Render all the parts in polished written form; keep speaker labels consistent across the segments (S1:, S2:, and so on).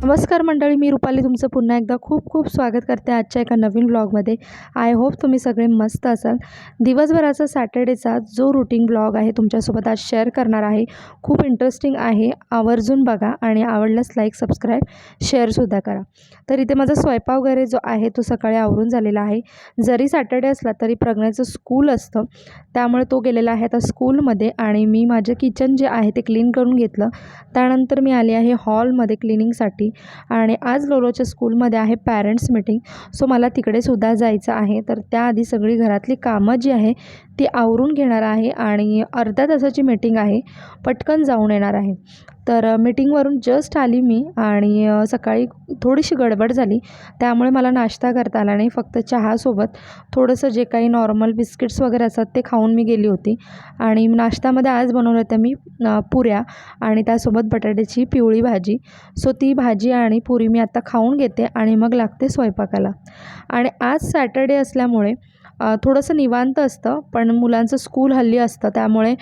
S1: नमस्कार मंडळी, मी रुपाली तुमचं पुन्हा एकदा खूप खूप स्वागत करते आजच्या एका नवीन व्लॉगमध्ये. आय होप तुम्ही सगळे मस्त असाल. दिवसभराचा सॅटर्डेचा जो रूटीन व्लॉग आहे तुमच्यासोबत आज शेअर करणार आहे. खूप इंटरेस्टिंग आहे, आवर्जून बघा आणि आवडल्यास लाईक, सबस्क्राईब, शेअरसुद्धा करा. तर इथे माझा स्वयंपाक वगैरे जो आहे तो सकाळी आवरून झालेला आहे. जरी सॅटर्डे असला तरी प्रज्ञाचं स्कूल असतं, त्यामुळे तो गेलेला आहे आता स्कूलमध्ये आणि मी माझं किचन जे आहे ते क्लीन करून घेतलं. त्यानंतर मी आले आहे हॉलमध्ये क्लिनिंगसाठी आणि आज लोलोच्या स्कूलमध्ये आहे पॅरेंट्स मीटिंग, सो मला तिकडेसुद्धा जायचं आहे. तर त्याआधी सगळी घरातली कामं जी आहे ती आवरून घेणार आहे आणि अर्ध्या तासाची मीटिंग आहे, पटकन जाऊन येणार आहे. तर मीटिंगवरून जस्ट आली मी आणि सकाळी थोडीशी गडबड झाली, त्यामुळे मला नाश्ता करता आला नाही. फक्त चहासोबत थोडंसं जे काही नॉर्मल बिस्किट्स वगैरे असतात ते खाऊन मी गेली होती. आणि नाश्त्यामध्ये आज बनवलं होतं मी पुऱ्या आणि त्यासोबत बटाट्याची पिवळी भाजी. सो ती भाजी आणि पुरी मी आता खाऊन घेते आणि मग लागते स्वयंपाकाला. आणि आज सॅटर्डे असल्यामुळे थोडंसं निवांत असतं, पण मुलांचं स्कूल हल्ली असतं, त्यामुळे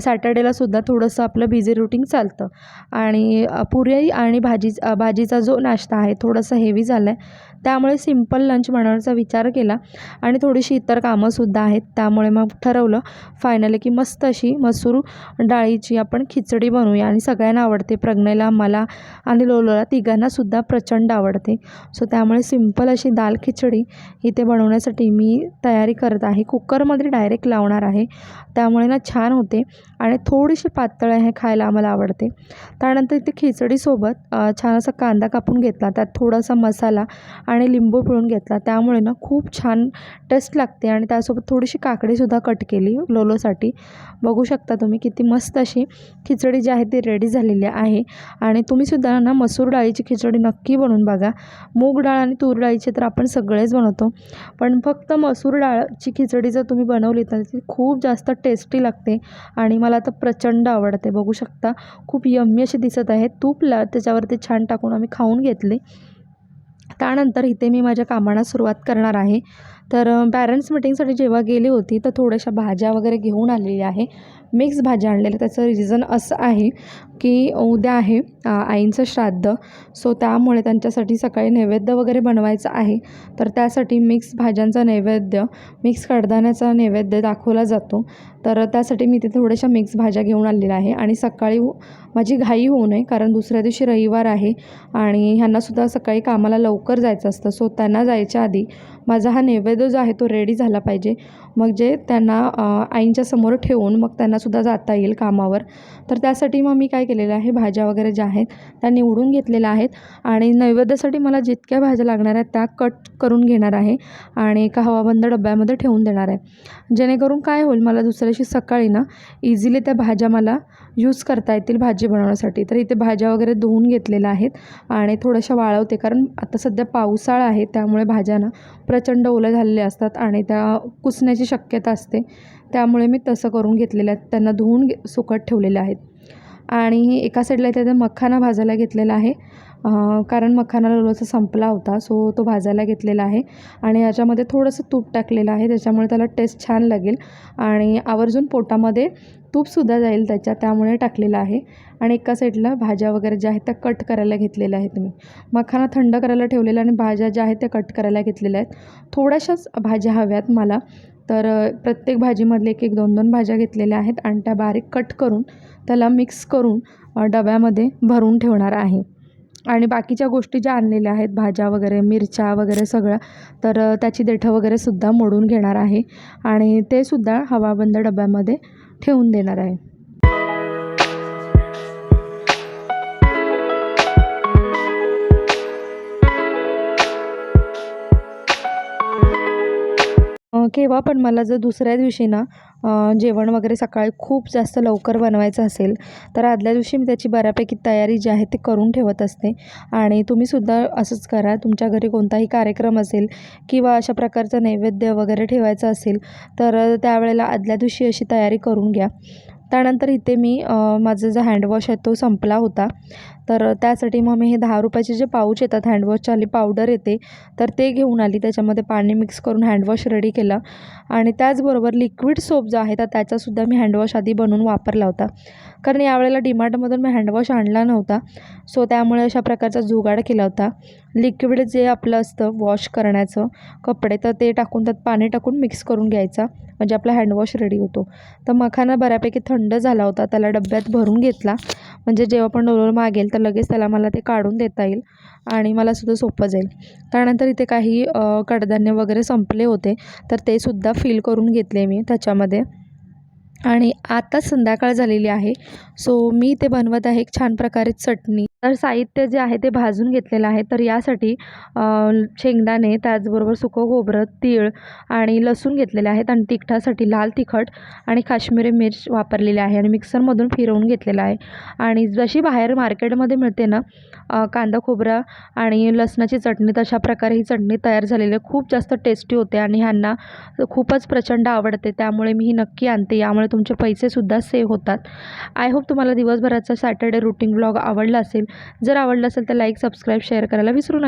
S1: सॅटर्डेलासुद्धा थोडंसं आपलं बिझी रूटीन चालतं. आणि पुरी आणि भाजीचा जो नाश्ता आहे थोडंसं हेवी झालं आहे, त्यामुळे सिम्पल लंच बनवण्याचा विचार केला आणि थोडीशी इतर कामंसुद्धा आहेत. त्यामुळे मग ठरवलं फायनली की मस्त अशी मसूर डाळीची आपण खिचडी बनवूया आणि सगळ्यांना आवडते. प्रज्ञेला, मला आणि लोलोला तिघांनासुद्धा प्रचंड आवडते. सो त्यामुळे सिम्पल अशी दाल खिचडी इथे बनवण्यासाठी मी तयारी करत आहे. कुकरमध्ये डायरेक्ट लावणार आहे, त्यामुळे ना छान होते आणि थोडीशी पातळ आहे, खायला आम्हाला आवडते. त्यानंतर इथे खिचडीसोबत छान असा कांदा कापून घेतला, त्यात थोडासा मसाला आणि लिंबू पिळून घेतला, त्यामुळे ना खूप छान टेस्ट लागते. आणि त्यासोबत थोडीशी काकडीसुद्धा कट केली लोलोसाठी. बघू शकता तुम्ही किती मस्त अशी खिचडी जी आहे ती रेडी झालेली आहे. आणि तुम्हीसुद्धा ना मसूर डाळीची खिचडी नक्की बनवून बघा. मूग डाळ आणि तूर डाळीची तर आपण सगळेच बनवतो, पण फक्त मसूर डाळची खिचडी जर तुम्ही बनवली तर ती खूप जास्त टेस्टी लागते आणि मला तर प्रचंड आवडते. बघू शकता खूप यम्मी अशी दिसत आहे. तूपला त्याच्यावरती छान टाकून आम्ही खाऊन घेतले. त्यानंतर इथे मी माझ्या कामाला सुरुवात करणार आहे. तर पॅरेंट्स मीटिंगसाठी जेव्हा गेली होती तर थोड्याशा भाज्या वगैरे घेऊन आलेली आहे. मिक्स भाज्या आणलेल्या. त्याचं रिझन असं आहे की उद्या आहे आईंचं श्राद्ध, सो त्यामुळे त्यांच्यासाठी सकाळी नैवेद्य वगैरे बनवायचं आहे. तर त्यासाठी मिक्स भाज्यांचा नैवेद्य, मिक्स कडधान्याचा नैवेद्य दाखवला जातो. तर त्यासाठी मी तिथे थोड्याशा मिक्स भाज्या घेऊन आलेल्या आहे. आणि सकाळी माझी घाई होऊ नये, कारण दुसऱ्या दिवशी रविवार आहे आणि ह्यांनासुद्धा सकाळी कामाला लवकर जायचं असतं. सो त्यांना जायच्या आधी माझा हा नैवेद्य जो आहे तो रेडी झाला पाहिजे, मग जे त्यांना आईंच्या समोर ठेवून मग त्यांनासुद्धा जाता येईल कामावर. तर त्यासाठी मग मी काय केलेलं आहे, भाज्या वगैरे ज्या आहेत त्या निवडून घेतलेल्या आहेत आणि नैवेद्यासाठी मला जितक्या भाज्या लागणार आहेत त्या कट करून घेणार आहे आणि एका हवाबंद डब्यामध्ये ठेवून देणार आहे. जेणेकरून काय होईल, मला दुसऱ्या दिवशी सकाळी ना इझिली त्या भाज्या मला यूज करता येतील भाजी बनवण्यासाठी. तर इथे भाज्या वगैरे धुवून घेतलेल्या आहेत आणि थोड्याशा वाळवते, कारण आता सध्या पावसाळा आहे, त्यामुळे भाज्या ना प्रचंड ओल्या झालेल्या असतात आणि त्या कुसण्याची शक्यता असते. त्यामुळे मी तसं करून घेतलेलं आहे, त्यांना धुवून सुकत ठेवलेले आहेत. आणि एका साईडला इथे मखाना भाजायला घेतलेला आहे, कारण मखाना लोलोचा संपला होता, सो तो भाजायला घेतलेला आहे. आणि याच्यामध्ये थोडंसं तूप टाकलेलं आहे, त्याच्यामुळे त्याला टेस्ट छान लागेल आणि आवर्जून पोटामध्ये तूपसुद्धा जाईल त्याच्या, त्यामुळे टाकलेलं आहे. आणि एका साईडला भाज्या वगैरे ज्या आहेत त्या कट करायला घेतलेल्या आहेत. मी मखाना थंड करायला ठेवलेला आणि भाज्या ज्या आहेत त्या कट करायला घेतलेल्या आहेत. थोड्याशाच भाज्या हव्यात मला, तर प्रत्येक भाजीमधले एक एक दोन दोन भाज्या घेतलेल्या आहेत आणि त्या बारीक कट करून त्याला मिक्स करून डब्यामध्ये भरून ठेवणार आहे. आणि बाकीच्या गोष्टी ज्या आणलेल्या आहेत, भाज्या वगैरे, मिरच्या वगैरे सगळं, तर त्याची देठं वगैरेसुद्धा मोडून घेणार आहे आणि ते सुद्धा हवाबंद डब्यामध्ये ठेवून देणार आहे. केव्हा पण मला जर दुसऱ्या दिवशी ना जेवण वगैरे सकाळी खूप जास्त लवकर बनवायचं असेल तर आदल्या दिवशी मी त्याची बऱ्यापैकी तयारी जी आहे ती करून ठेवत असते. आणि तुम्हीसुद्धा असंच करा. तुमच्या घरी कोणताही कार्यक्रम असेल किंवा अशा प्रकारचं नैवेद्य वगैरे ठेवायचं असेल तर त्यावेळेला आदल्या दिवशी अशी तयारी करून घ्या. त्यानंतर इथे मी माझा जो हँडवॉश आहे तो संपला होता, तर त्यासाठी मग मी हे 10 रुपयाचे जे पाऊच येतात हँडवॉशवाली पावडर येते, तर ते घेऊन आली. त्याच्यामध्ये पाणी मिक्स करून हँडवॉश रेडी केला आणि त्याचबरोबर लिक्विड सोप जो आहे तर त्याचासुद्धा मी हँडवॉश आधी बनवून वापरला होता. कारण यावेळेला डीमार्टमधून मी हँडवॉश आणला नव्हता. सो त्यामुळे अशा प्रकारचा जुगाड केला होता. लिक्विड जे आपलं असतं वॉश करण्याचं कपडे, तर ते टाकून त्यात पाणी टाकून मिक्स करून घ्यायचा, म्हणजे आपला हँडवॉश रेडी होतो. तर मखाना बऱ्यापैकी थंड झाला होता, त्याला डब्यात भरून घेतला, म्हणजे जेव्हा पण डोलर मागेल तर लगेच त्याला मला ते काढून देता येईल आणि मला सुद्धा सोपं जाईल. त्यानंतर इथे काही कडधान्य वगैरे संपले होते, तर ते सुद्धा फिल करून घेतले मी त्याच्यामध्ये. आणि आता संध्याकाळ झालेली आहे. सो मी ते बनवत आहे एक छान प्रकारे चटणी. तर साहित्य जे आहे ते भाजून घेतलेलं आहे. तर यासाठी शेंगदाणे, त्याचबरोबर सुकं खोबरं, तीळ आणि लसूण घेतलेले आहेत आणि तिखटासाठी लाल तिखट आणि काश्मीरी मिर्च वापरलेली आहे आणि मिक्सरमधून फिरवून घेतलेलं आहे. आणि जशी बाहेर मार्केटमध्ये मिळते ना कांदा खोबरा आणि लसणाची चटणी, तशा प्रकारे ही चटणी तयार झालेली आहे. खूप जास्त टेस्टी होते आणि ह्यांना खूपच प्रचंड आवडते, त्यामुळे मी ही नक्की आणते. यामुळे तुमचे पैसेसुद्धा सेव्ह होतात. आय होप तुम्हाला दिवसभराचा सॅटर्डे रुटीन ब्लॉग आवडला असेल. जर आवडला असेल तर लाईक, सबस्क्राईब, शेअर करायला विसरू नका.